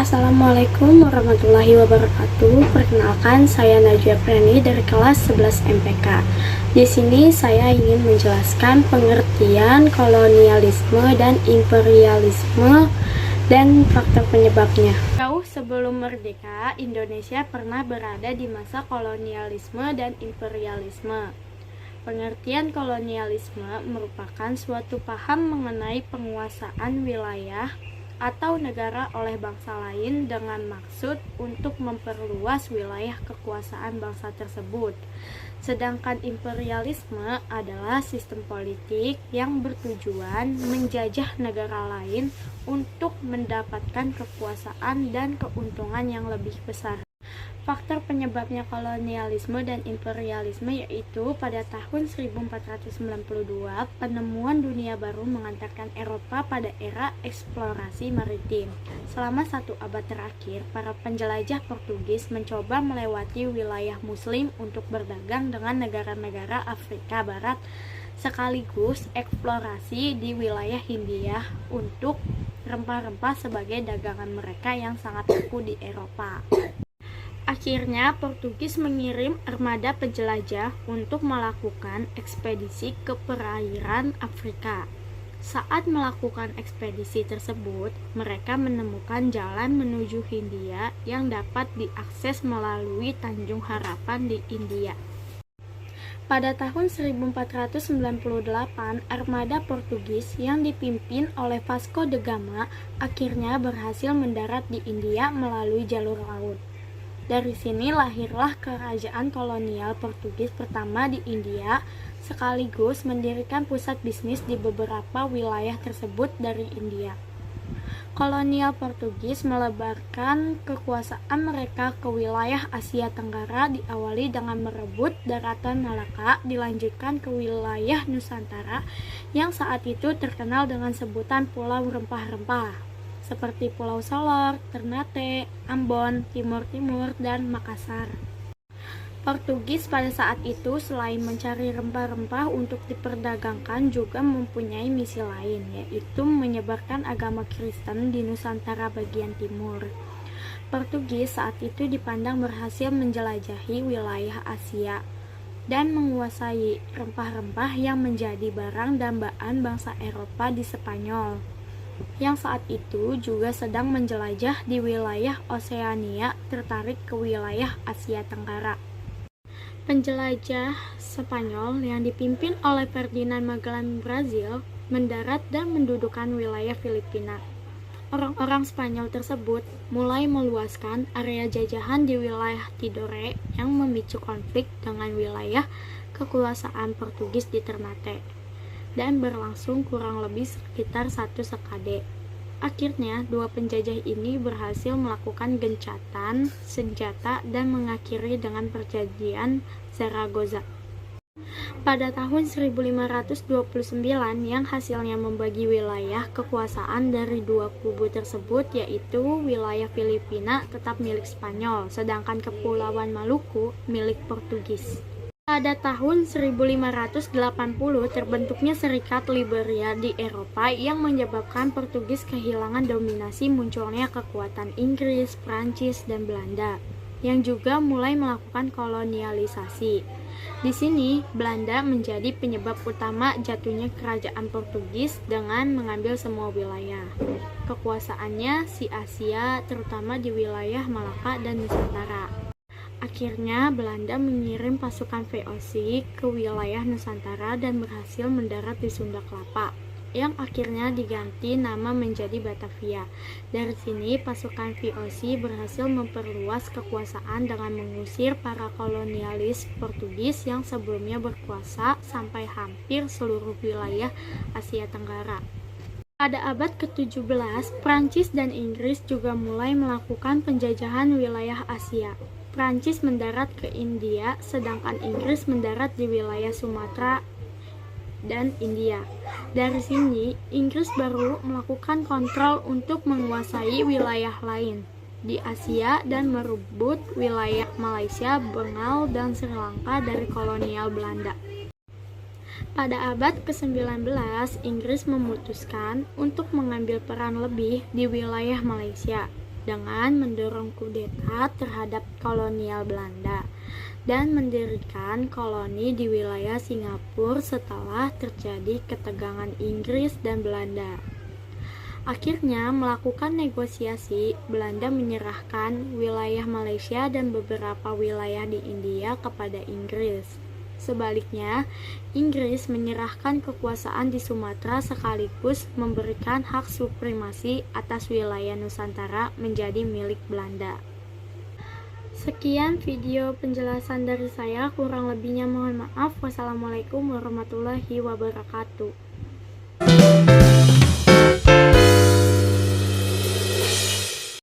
Assalamualaikum warahmatullahi wabarakatuh. Perkenalkan, saya Najwa Preni dari kelas 11 MPK. Di sini saya ingin menjelaskan pengertian kolonialisme dan imperialisme dan faktor penyebabnya. Jauh sebelum merdeka, Indonesia pernah berada di masa kolonialisme dan imperialisme. Pengertian kolonialisme merupakan suatu paham mengenai penguasaan wilayah atau negara oleh bangsa lain dengan maksud untuk memperluas wilayah kekuasaan bangsa tersebut. Sedangkan imperialisme adalah sistem politik yang bertujuan menjajah negara lain untuk mendapatkan kekuasaan dan keuntungan yang lebih besar. Faktor penyebabnya kolonialisme dan imperialisme yaitu pada tahun 1492 penemuan dunia baru mengantarkan Eropa pada era eksplorasi maritim. Selama 1 abad terakhir, para penjelajah Portugis mencoba melewati wilayah Muslim untuk berdagang dengan negara-negara Afrika Barat, sekaligus eksplorasi di wilayah Hindia untuk rempah-rempah sebagai dagangan mereka yang sangat laku di Eropa. Akhirnya, Portugis mengirim armada penjelajah untuk melakukan ekspedisi ke perairan Afrika. Saat melakukan ekspedisi tersebut, mereka menemukan jalan menuju Hindia yang dapat diakses melalui Tanjung Harapan di India. Pada tahun 1498, armada Portugis yang dipimpin oleh Vasco da Gama akhirnya berhasil mendarat di India melalui jalur laut. Dari sini lahirlah kerajaan kolonial Portugis pertama di India, sekaligus mendirikan pusat bisnis di beberapa wilayah tersebut dari India. Kolonial Portugis melebarkan kekuasaan mereka ke wilayah Asia Tenggara, diawali dengan merebut daratan Malaka, dilanjutkan ke wilayah Nusantara yang saat itu terkenal dengan sebutan Pulau Rempah-Rempah, seperti Pulau Solor, Ternate, Ambon, Timur Timur, dan Makassar. Portugis pada saat itu selain mencari rempah-rempah untuk diperdagangkan juga mempunyai misi lain, yaitu menyebarkan agama Kristen di Nusantara bagian timur. Portugis saat itu dipandang berhasil menjelajahi wilayah Asia dan menguasai rempah-rempah yang menjadi barang dambaan bangsa Eropa di Spanyol, yang saat itu juga sedang menjelajah di wilayah Oseania, tertarik ke wilayah Asia Tenggara. Penjelajah Spanyol yang dipimpin oleh Ferdinand Magellan Brazil mendarat dan mendudukan wilayah Filipina. Orang-orang Spanyol tersebut mulai meluaskan area jajahan di wilayah Tidore yang memicu konflik dengan wilayah kekuasaan Portugis di Ternate, dan berlangsung kurang lebih sekitar 1 dekade. Akhirnya, dua penjajah ini berhasil melakukan gencatan senjata dan mengakhiri dengan perjanjian Zaragoza pada tahun 1529 yang hasilnya membagi wilayah kekuasaan dari dua kubu tersebut, yaitu wilayah Filipina tetap milik Spanyol, sedangkan Kepulauan Maluku milik Portugis. Pada tahun 1580 terbentuknya Serikat Liberia di Eropa yang menyebabkan Portugis kehilangan dominasi. Munculnya kekuatan Inggris, Prancis, dan Belanda yang juga mulai melakukan kolonialisasi. Di sini Belanda menjadi penyebab utama jatuhnya kerajaan Portugis dengan mengambil semua wilayah kekuasaannya di Asia, terutama di wilayah Malaka dan Nusantara. Akhirnya, Belanda mengirim pasukan VOC ke wilayah Nusantara dan berhasil mendarat di Sunda Kelapa, yang akhirnya diganti nama menjadi Batavia. Dari sini, pasukan VOC berhasil memperluas kekuasaan dengan mengusir para kolonialis Portugis yang sebelumnya berkuasa sampai hampir seluruh wilayah Asia Tenggara. Pada abad ke-17, Prancis dan Inggris juga mulai melakukan penjajahan wilayah Asia. Prancis mendarat ke India, sedangkan Inggris mendarat di wilayah Sumatera dan India. Dari sini, Inggris baru melakukan kontrol untuk menguasai wilayah lain di Asia dan merebut wilayah Malaysia, Bengal, dan Sri Lanka dari kolonial Belanda. Pada abad ke-19, Inggris memutuskan untuk mengambil peran lebih di wilayah Malaysia. dengan mendorong kudeta terhadap kolonial Belanda dan mendirikan koloni di wilayah Singapura setelah terjadi ketegangan Inggris dan Belanda. Akhirnya, melakukan negosiasi, Belanda menyerahkan wilayah Malaysia dan beberapa wilayah di India kepada Inggris. Sebaliknya, Inggris menyerahkan kekuasaan di Sumatera sekaligus memberikan hak supremasi atas wilayah Nusantara menjadi milik Belanda. Sekian video penjelasan dari saya, kurang lebihnya mohon maaf. Wassalamualaikum warahmatullahi wabarakatuh.